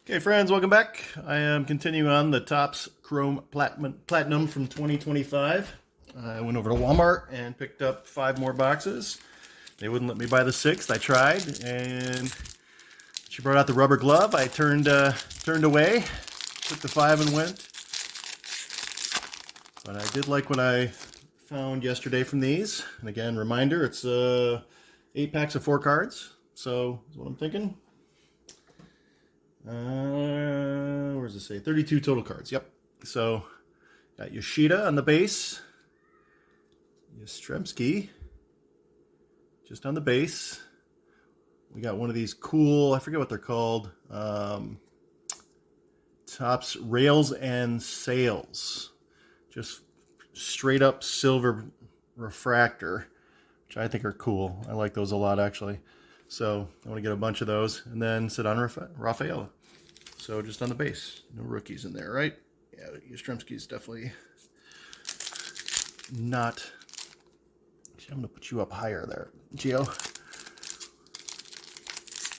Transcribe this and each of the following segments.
Okay, friends, welcome back. I am continuing on the Topps Chrome Platinum from 2025. I went over to Walmart and picked up 5 more boxes. They wouldn't let me buy the 6th. I tried, and she brought out the rubber glove. I turned away, took the 5 and went. But I did like what I found yesterday from these. And again, reminder, it's 8 packs of 4 cards. So that's what I'm thinking. Where does it say? 32 total cards. Yep. So got Yoshida on the base. Yastrzemski just on the base. We got one of these cool, I forget what they're called, Topps Rails and Sails. Just straight up silver refractor, which I think are cool. I like those a lot, actually. So I want to get a bunch of those. And then Ceddanne Rafaela. So just on the base. No rookies in there, right? Yeah, Yastrzemski's definitely not. Actually, I'm going to put you up higher there, Gio.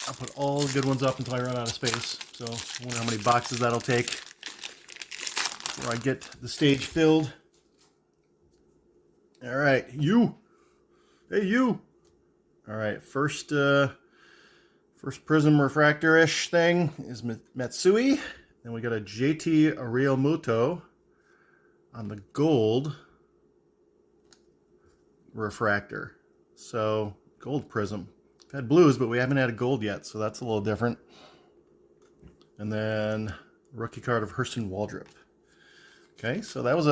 I'll put all the good ones up until I run out of space. So I wonder how many boxes that'll take before I get the stage filled. All right, you. Hey, you. All right, first Prism Refractor-ish thing is Matsui. Then we got a JT Realmuto on the gold refractor. So, gold Prism. We've had blues, but we haven't had a gold yet, so that's a little different. And then rookie card of Hurston Waldrop. Okay, so that was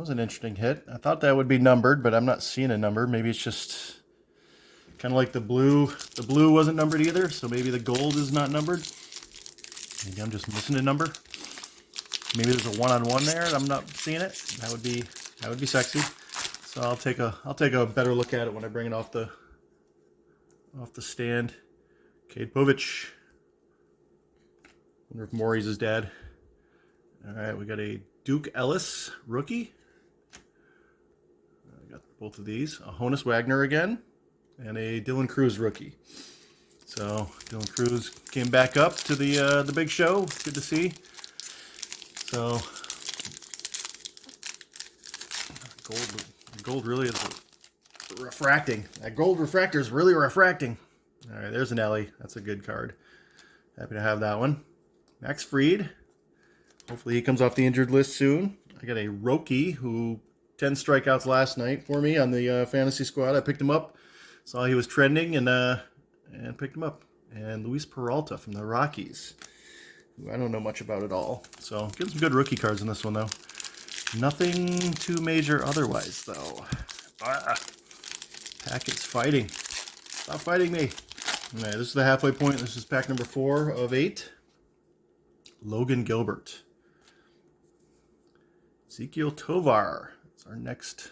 an interesting hit. I thought that would be numbered, but I'm not seeing a number. Maybe it's just kind of like the blue. The blue wasn't numbered either, so maybe the gold is not numbered. Maybe I'm just missing a number. Maybe there's a one-on-one there and I'm not seeing it. That would be sexy. So I'll take a better look at it when I bring it off the stand. Cade Povich. Wonder if Maury's his dad. All right, we got a Duke Ellis rookie. I got both of these. A Honus Wagner again. And a Dylan Cruz rookie. So Dylan Cruz came back up to the big show. Good to see. So gold really is refracting. That gold refractor is really refracting. All right, there's an Ellie. That's a good card. Happy to have that one. Max Fried. Hopefully he comes off the injured list soon. I got a Roki who 10 strikeouts last night for me on the fantasy squad. I picked him up. Saw he was trending and picked him up. And Luis Peralta from the Rockies, who I don't know much about at all. So get some good rookie cards in this one though. Nothing too major otherwise though. Packets fighting. Stop fighting me. All right, this is the halfway point. This is pack number 4 of 8. Logan Gilbert. Ezequiel Tovar. It's our next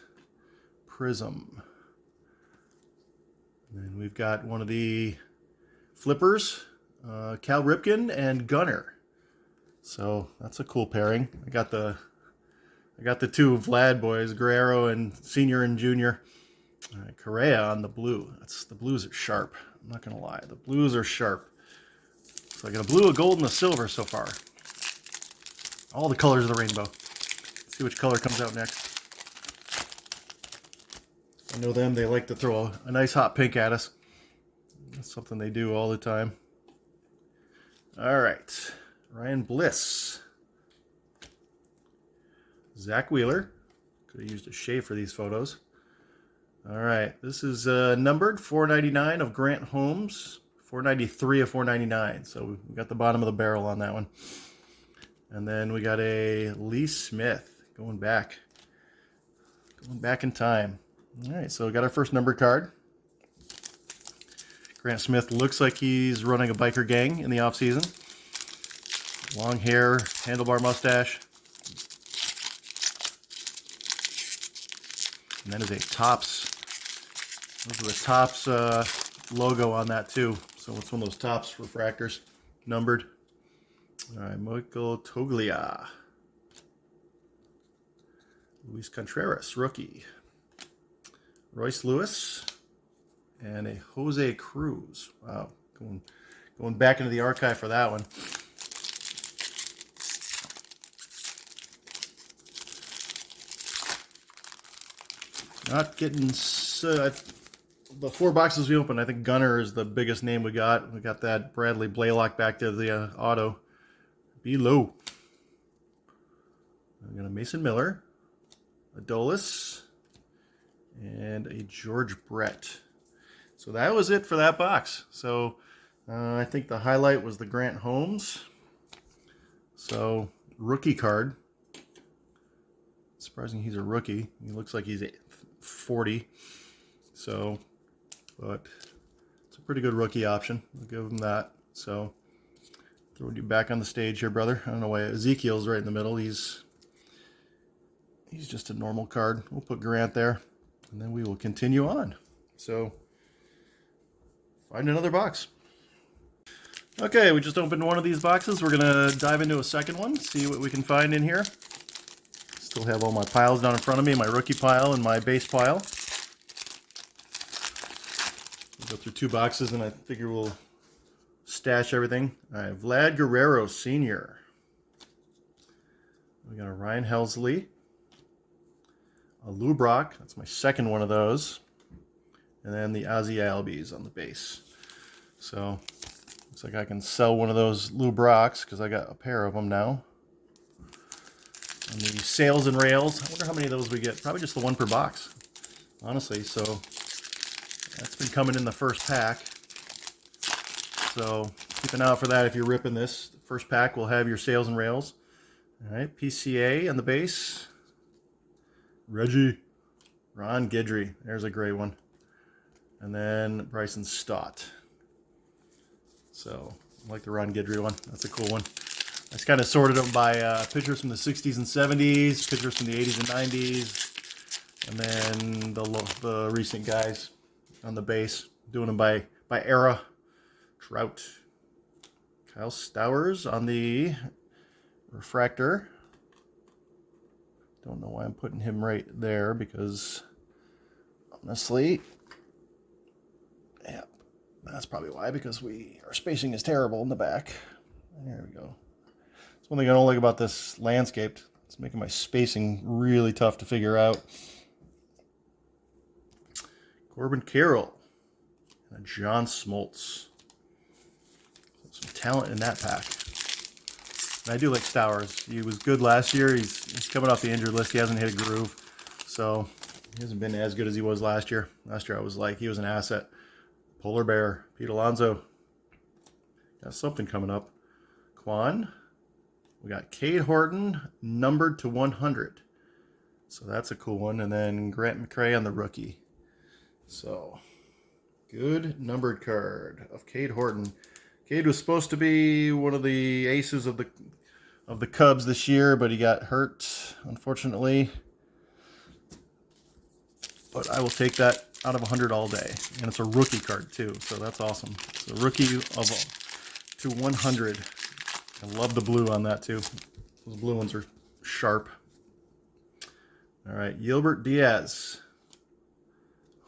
Prism. And we've got one of the flippers, Cal Ripken and Gunnar. So that's a cool pairing. I got the 2 Vlad boys, Guerrero and Senior and Junior. All right, Correa on the blue. The blues are sharp. I'm not gonna lie, the blues are sharp. So I got a blue, a gold, and a silver so far. All the colors of the rainbow. Let's see which color comes out next. I know them, they like to throw a nice hot pink at us. That's something they do all the time. All right, Ryan Bliss. Zach Wheeler. Could have used a shave for these photos. All right, this is numbered 499 of Grant Holmes, 493 of 499. So we got the bottom of the barrel on that one. And then we got a Lee Smith going back in time. All right, so we got our first numbered card. Grant Smith looks like he's running a biker gang in the offseason. Long hair, handlebar mustache. And that is a Topps. Those are the Topps logo on that too. So it's one of those Topps refractors, numbered. All right, Michael Toglia. Luis Contreras, rookie. Royce Lewis, and a Jose Cruz. Wow, going back into the archive for that one. Not getting the 4 boxes we opened. I think Gunner is the biggest name we got. We got that Bradley Blaylock back to the auto. Below. We got a Mason Miller, a Dolis, and a George Brett. So that was it for that box. So I think the highlight was the Grant Holmes. So rookie card. Surprising he's a rookie. He looks like he's 40. So, but it's a pretty good rookie option. I'll give him that. So throwing you back on the stage here, brother. I don't know why Ezekiel's right in the middle. He's just a normal card. We'll put Grant there, and then we will continue on. So find another box. Okay, we just opened one of these boxes. We're gonna dive into a second one, see what we can find in here. Still have all my piles down in front of me, my rookie pile and my base pile. We'll go through 2 boxes and I figure we'll stash everything. All right, Vlad Guerrero Sr. We got a Ryan Helsley. A Lou Brock, that's my second one of those. And then the Ozzie Albies on the base. So, looks like I can sell one of those Lou Brocks because I got a pair of them now. And the Sails and Rails, I wonder how many of those we get. Probably just the 1 per box, honestly. So, that's been coming in the first pack. So, keep an eye out for that if you're ripping this. The first pack will have your Sails and Rails. All right, PCA on the base. Reggie, Ron Guidry, there's a great one. And then Bryson Stott. So, I like the Ron Guidry one. That's a cool one. I just kind of sorted them by pictures from the 60s and 70s, pictures from the 80s and 90s, and then the recent guys on the base. Doing them by era. Trout. Kyle Stowers on the refractor. Don't know why I'm putting him right there because, honestly, yeah, that's probably why, because our spacing is terrible in the back. There we go. That's one thing I don't like about this Landscaped. It's making my spacing really tough to figure out. Corbin Carroll and John Smoltz. Some talent in that pack. And I do like Stowers. He was good last year. He's coming off the injured list. He hasn't hit a groove. So he hasn't been as good as he was last year. Last year I was like, he was an asset. Polar Bear, Pete Alonso. Got something coming up. Quan. We got Cade Horton, numbered to 100. So that's a cool one. And then Grant McCray on the rookie. So, good numbered card of Cade Horton. Cade was supposed to be one of the aces of the Cubs this year, but he got hurt, unfortunately. But I will take that out of 100 all day. And it's a rookie card, too, so that's awesome. It's a rookie to 100. I love the blue on that, too. Those blue ones are sharp. All right, Gilbert Diaz.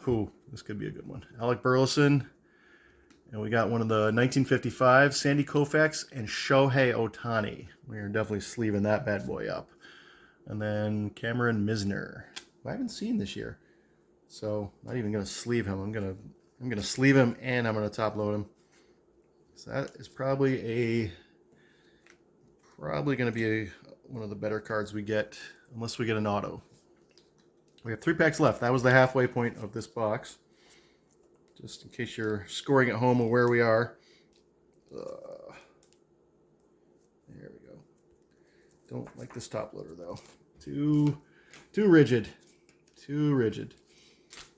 Ooh, this could be a good one. Alec Burleson. And we got one of the 1955, Sandy Koufax and Shohei Ohtani. We are definitely sleeving that bad boy up. And then Cameron Misner, who I haven't seen this year. So, not even going to sleeve him. I'm gonna sleeve him and I'm going to top load him. So that is probably going to be one of the better cards we get, unless we get an auto. We have 3 packs left. That was the halfway point of this box. Just in case you're scoring at home or where we are. There we go. Don't like this top loader though. Too rigid. Too rigid.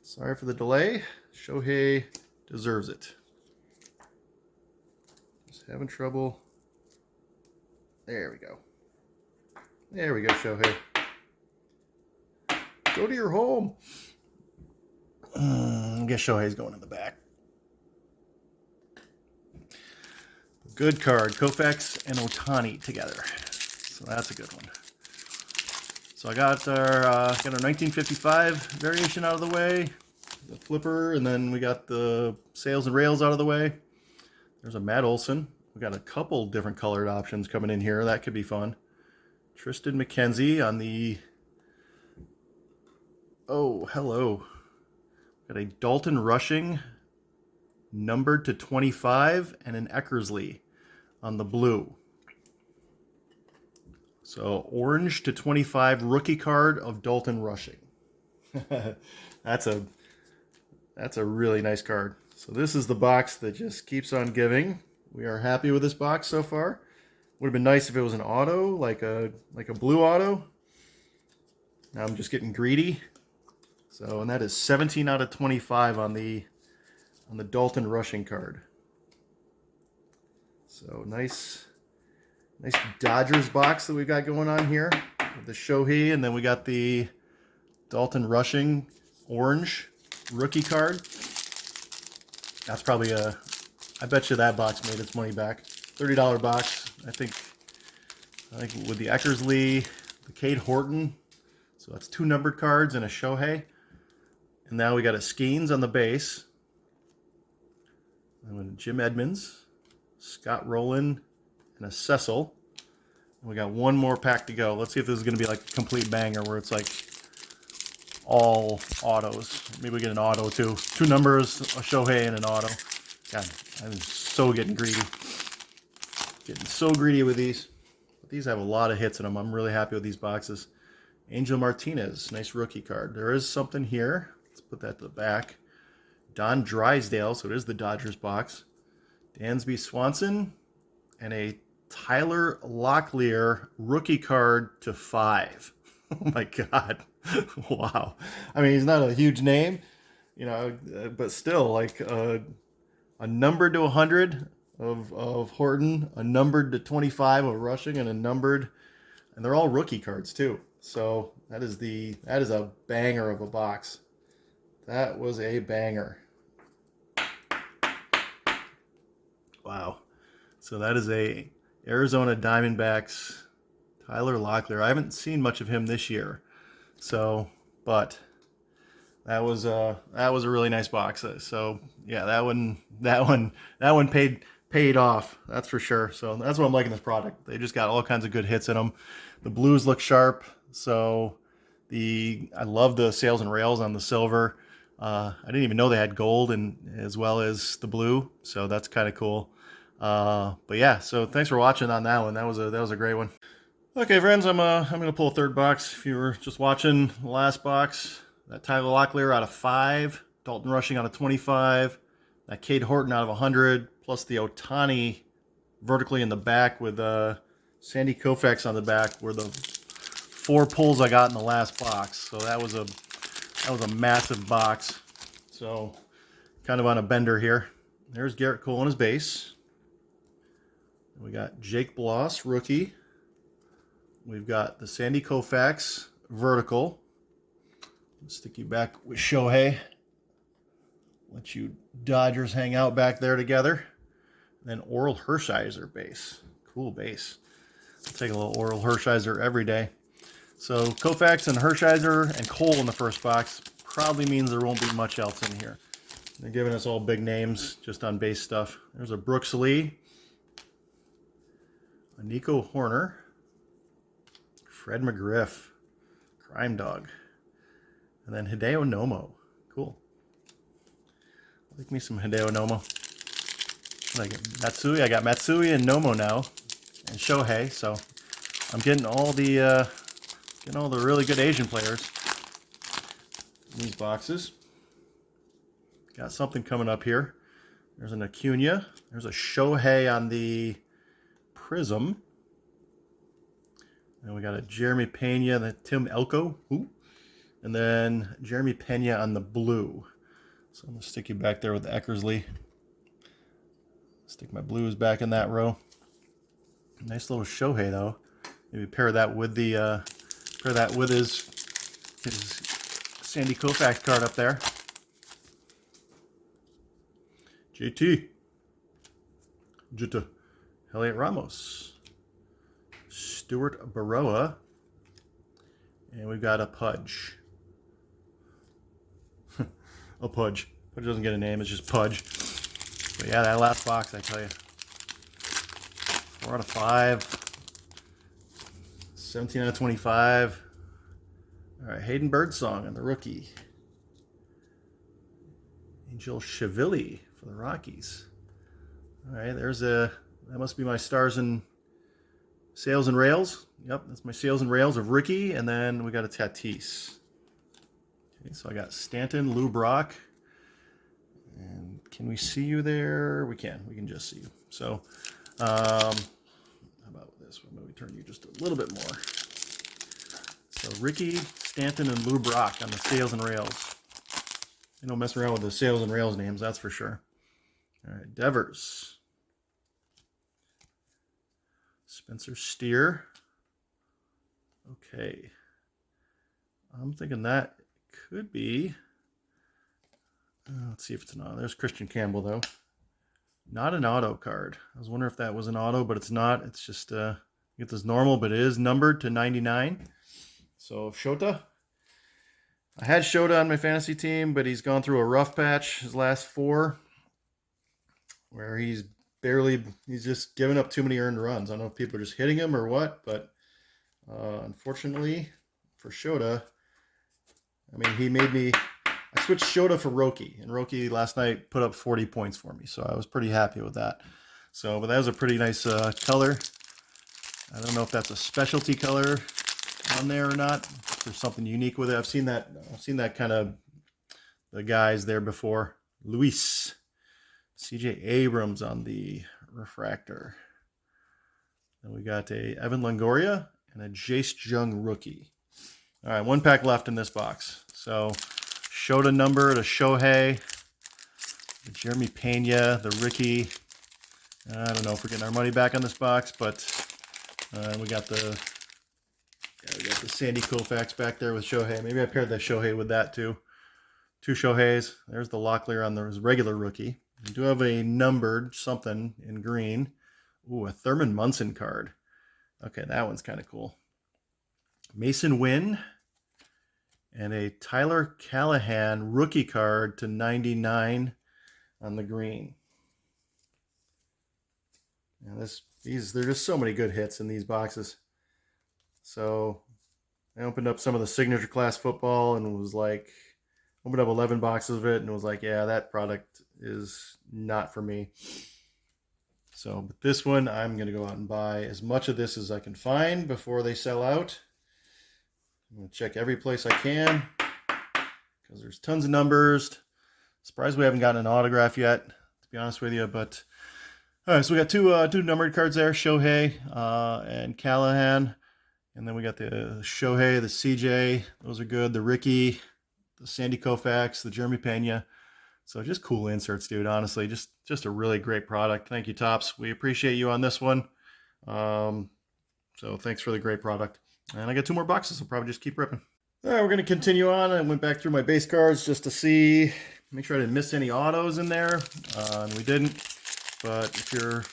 Sorry for the delay. Shohei deserves it. Just having trouble. There we go. There we go, Shohei. Go to your home. I guess Shohei's going in the back. Good card. Koufax and Ohtani together. So that's a good one. So I got our 1955 variation out of the way. The flipper. And then we got the Sails and Rails out of the way. There's a Matt Olson. We got a couple different colored options coming in here. That could be fun. Tristan McKenzie on the Oh, hello. Got a Dalton Rushing numbered to 25 and an Eckersley on the blue. So orange to 25 rookie card of Dalton Rushing. That's a really nice card. So this is the box that just keeps on giving. We are happy with this box so far. Would have been nice if it was an auto, like a blue auto. Now I'm just getting greedy. So, and that is 17 out of 25 on the Dalton Rushing card. So nice Dodgers box that we got going on here with the Shohei, and then we got the Dalton Rushing orange rookie card. That's probably I bet you that box made its money back. $30 box. I think with the Eckersley, the Cade Horton. So that's 2 numbered cards and a Shohei. And now we got a Skeens on the base. And Jim Edmonds, Scott Rowland, and a Cecil. And we got one more pack to go. Let's see if this is going to be like a complete banger where it's like all autos. Maybe we get an auto too. 2 numbers, a Shohei, and an auto. God, I'm so getting greedy. Getting so greedy with these. But these have a lot of hits in them. I'm really happy with these boxes. Angel Martinez, nice rookie card. There is something here. Let's put that to the back. Don Drysdale, so it is the Dodgers box. Dansby Swanson, and a Tyler Locklear rookie card to 5. Oh my God. Wow. I mean, he's not a huge name, you know, but still, like a numbered to 100 of Horton, a numbered to 25 of Rushing, and a numbered, and they're all rookie cards too. So that is a banger of a box. That was a banger. Wow. So that is a Arizona Diamondbacks Tyler Locklear. I haven't seen much of him this year. So, but that was a really nice box. So yeah, that one paid off. That's for sure. So that's what I'm liking this product. They just got all kinds of good hits in them. The blues look sharp. So I love the sails and rails on the silver. I didn't even know they had gold and as well as the blue. So that's kind of cool. But yeah, so thanks for watching on that one. That was a great one. Okay, friends, I'm gonna pull a third box. If you were just watching the last box, that Tyler Locklear out of 5, Dalton Rushing out of 25, that Cade Horton out of 100, plus the Ohtani vertically in the back with Sandy Koufax on the back were the 4 pulls I got in the last box. So that was a massive box. So kind of on a bender here. There's Garrett Cole on his base. We got Jake Bloss, rookie. We've got the Sandy Koufax vertical. Stick you back with Shohei. Let you Dodgers hang out back there together. And then Oral Hershiser base. Cool base. I'll take a little Oral Hershiser every day. So Koufax and Hershiser and Cole in the first box probably means there won't be much else in here. They're giving us all big names just on base stuff. There's a Brooks Lee, a Nico Horner, Fred McGriff, Crime Dog, and then Hideo Nomo. Cool. I like me some Hideo Nomo. Like Matsui, I got Matsui and Nomo now, and Shohei. So I'm getting all the really good Asian players in these boxes. Got something coming up here. There's an Acuna. There's a Shohei on the Prism. And we got a Jeremy Pena, the Tim Elko. Ooh. And then Jeremy Pena on the blue. So I'm going to stick you back there with the Eckersley. Stick my blues back in that row. Nice little Shohei though. Maybe pair that with his Sandy Koufax card up there. JT. Elliot Ramos. Stuart Baroa. And we've got a Pudge. A Pudge. Pudge doesn't get a name, it's just Pudge. But yeah, that last box, I tell you. 4 out of 5. 17 out of 25. All right, Hayden Birdsong on the rookie. Angel Chivili for the Rockies. All right, that must be my stars and sales and rails. Yep, that's my sales and rails of Ricky, and then we got a Tatis. Okay, so I got Stanton, Lou Brock, and can we see you there? We can just see you. So, how about this? Maybe we turn you just a little bit more. So Ricky, Stanton, and Lou Brock on the sales and rails. You don't mess around with the sales and rails names, that's for sure. All right, Devers. Spencer Steer. Okay. I'm thinking that could be. Let's see if it's an auto. There's Christian Campbell, though. Not an auto card. I was wondering if that was an auto, but it's not. It's just get this normal, but it is numbered to 99. So Shota. I had Shota on my fantasy team, but he's gone through a rough patch his last 4, where he's just given up too many earned runs. I don't know if people are just hitting him or what, but unfortunately for Shota, I mean, I switched Shota for Roki, and Roki last night put up 40 points for me, so I was pretty happy with that. So, but that was a pretty nice color. I don't know if that's a specialty color on there or not. If there's something unique with it. I've seen that kind of the guys there before. Luis, CJ Abrams on the refractor. Then we got a Evan Longoria and a Jace Jung rookie. All right, 1 pack left in this box. So Shota number to Shohei, the Jeremy Pena, the Ricky. I don't know if we're getting our money back on this box, but we got the Sandy Koufax back there with Shohei. Maybe I paired that Shohei with that too. 2 Shoheis. There's the Locklear on the regular rookie. We do have a numbered something in green. Ooh, a Thurman Munson card. Okay, that one's kind of cool. Mason Wynn and a Tyler Callahan rookie card to 99 on the green. Now there's just so many good hits in these boxes. So I opened up some of the signature class football and was like, opened up 11 boxes of it and was like, yeah, that product is not for me. So, but this one, I'm going to go out and buy as much of this as I can find before they sell out. I'm going to check every place I can because there's tons of numbers. Surprised we haven't gotten an autograph yet, to be honest with you. But all right, so we got two numbered cards there, Shohei and Callahan. And then we got the Shohei, the CJ. Those are good. The Ricky, the Sandy Koufax, the Jeremy Pena. So just cool inserts, dude. Honestly, just a really great product. Thank you, Topps. We appreciate you on this one. So thanks for the great product. And I got 2 more boxes. I'll probably just keep ripping. All right, we're going to continue on. I went back through my base cards just to make sure I didn't miss any autos in there. And we didn't. But if you're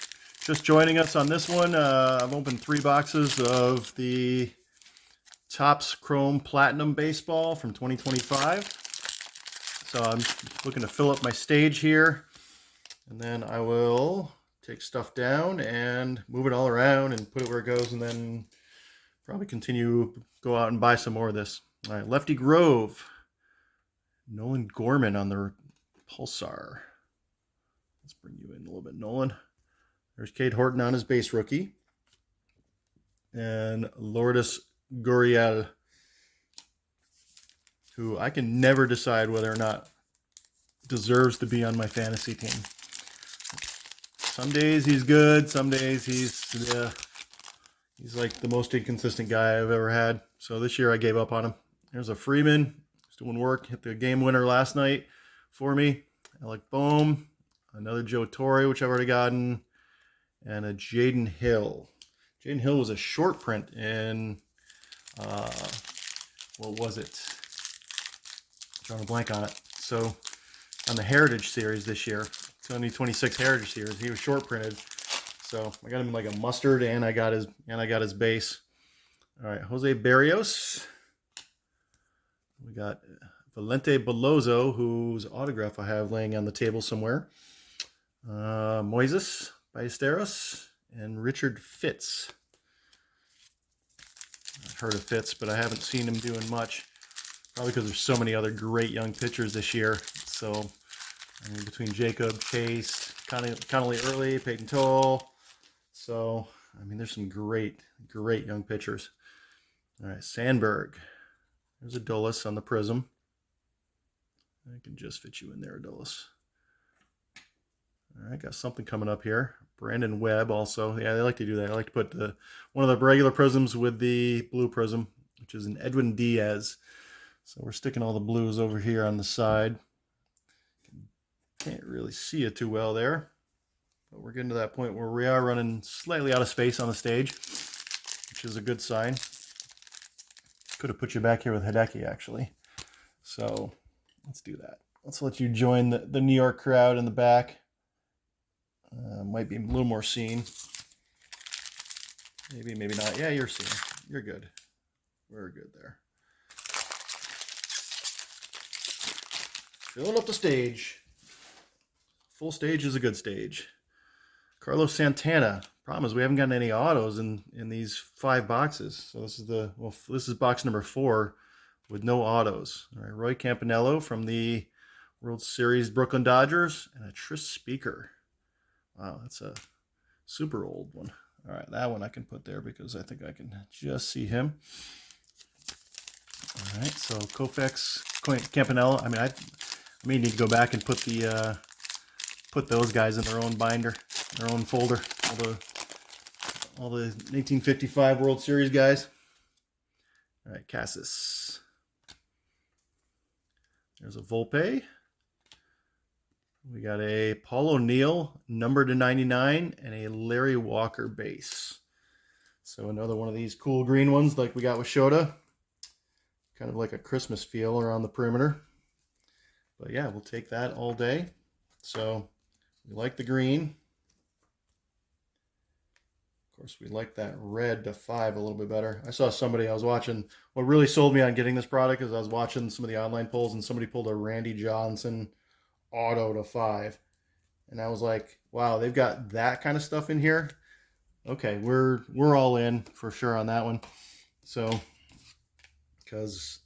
just joining us on this one, I've opened 3 boxes of the Topps Chrome Platinum Baseball from 2025. So I'm looking to fill up my stage here, and then I will take stuff down and move it all around and put it where it goes, and then probably go out and buy some more of this. All right, Lefty Grove, Nolan Gorman on the Pulsar. Let's bring you in a little bit, Nolan. There's Cade Horton on his base rookie, and Lourdes Gurriel, who I can never decide whether or not deserves to be on my fantasy team. Some days he's good, some days he's like the most inconsistent guy I've ever had. So this year I gave up on him. There's a Freeman, he's doing work, hit the game winner last night for me. Alec Bohm, another Joe Torre, which I've already gotten, and a Jaden Hill. Jaden Hill was a short print in, what was it? Drawing a blank on it. So on the Heritage Series this year, 2026 Heritage Series, he was short printed. So I got him in like a mustard, and I got his base. All right, Jose Barrios. We got Valente Belozo, whose autograph I have laying on the table somewhere. Moises Ballesteros and Richard Fitz. I've heard of Fitz, but I haven't seen him doing much. Probably because there's so many other great young pitchers this year. So, I mean, between Jacob, Case, Connolly Early, Peyton Toll. So, I mean, there's some great young pitchers. All right, Sandberg. There's Adolis on the Prism. I can just fit you in there, Adolis. All right, got something coming up here. Brandon Webb also. Yeah, they like to do that. I like to put one of the regular prisms with the blue prism, which is an Edwin Diaz. So we're sticking all the blues over here on the side. Can't really see it too well there. But we're getting to that point where we are running slightly out of space on the stage, which is a good sign. Could have put you back here with Hideki, actually. So let's do that. Let's let you join the New York crowd in the back. Might be a little more seen. Maybe, maybe not. Yeah, you're seen. You're good. We're good there. Filling up the stage. Full stage is a good stage. Carlos Santana. Problem is we haven't gotten any autos in these 5 boxes. So this is box number 4 with no autos. All right, Roy Campanello from the World Series Brooklyn Dodgers and a Tris Speaker. Wow, that's a super old one. All right, that one I can put there because I think I can just see him. All right, so Koufax, Campanello. I mean, I may need to go back and put those guys in their own binder, their own folder. All the 1955 World Series guys. All right, Cassis. There's a Volpe. We got a Paul O'Neill, numbered to 99, and a Larry Walker base. So another one of these cool green ones like we got with Shota. Kind of like a Christmas feel around the perimeter. But yeah, we'll take that all day. So we like the green. Of course, we like that red to 5 a little bit better. I saw somebody I was watching. What really sold me on getting this product is I was watching some of the online polls, and somebody pulled a Randy Johnson auto to 5. And I was like, wow, they've got that kind of stuff in here. Okay, we're all in for sure on that one. So, because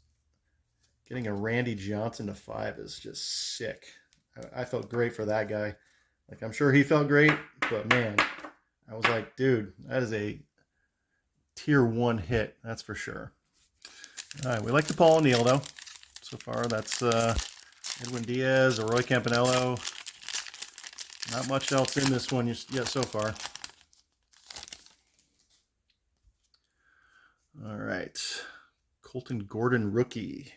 getting a Randy Johnson to 5 is just sick. I felt great for that guy. Like, I'm sure he felt great, but man, I was like, dude, that is a tier 1 hit. That's for sure. All right, we like the Paul O'Neill, though. So far, that's Edwin Diaz or Roy Campanello. Not much else in this one yet so far. All right. Colton Gordon rookie.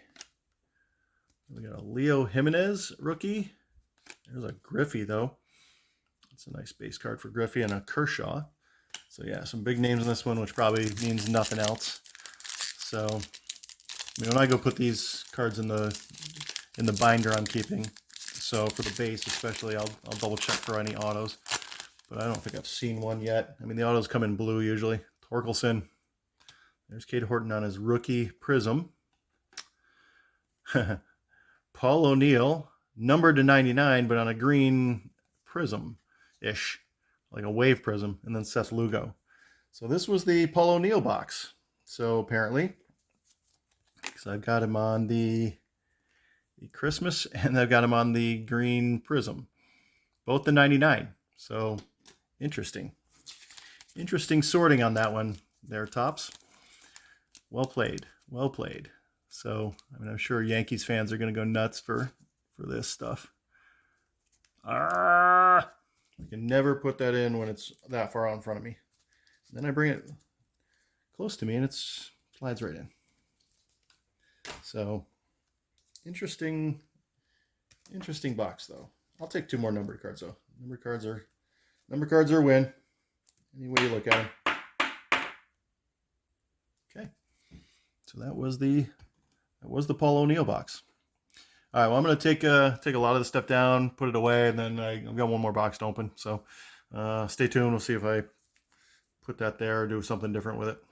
We got a Leo Jimenez rookie. There's a Griffey, though. That's a nice base card for Griffey, and a Kershaw. So yeah, some big names in this one, which probably means nothing else. So I mean, when I go put these cards in the binder I'm keeping, so for the base especially, I'll double check for any autos. But I don't think I've seen one yet. I mean, the autos come in blue usually. Torkelson. There's Cade Horton on his rookie Prism. Paul O'Neill, numbered to 99, but on a green Prism-ish, like a wave Prism, and then Seth Lugo. So this was the Paul O'Neill box. So apparently, because I've got him on the Christmas, and I've got him on the green Prism. Both the 99. So interesting. Interesting sorting on that one there, Tops. Well played. Well played. So, I mean, I'm sure Yankees fans are going to go nuts for this stuff. I can never put that in when it's that far out in front of me. And then I bring it close to me and it slides right in. So, interesting box though. I'll take 2 more numbered cards though. Numbered cards are a win. Any way you look at them. Okay. So that was the Paul O'Neill box. All right, well, I'm going to take a lot of the stuff down, put it away, and then I've got one more box to open. So stay tuned. We'll see if I put that there or do something different with it.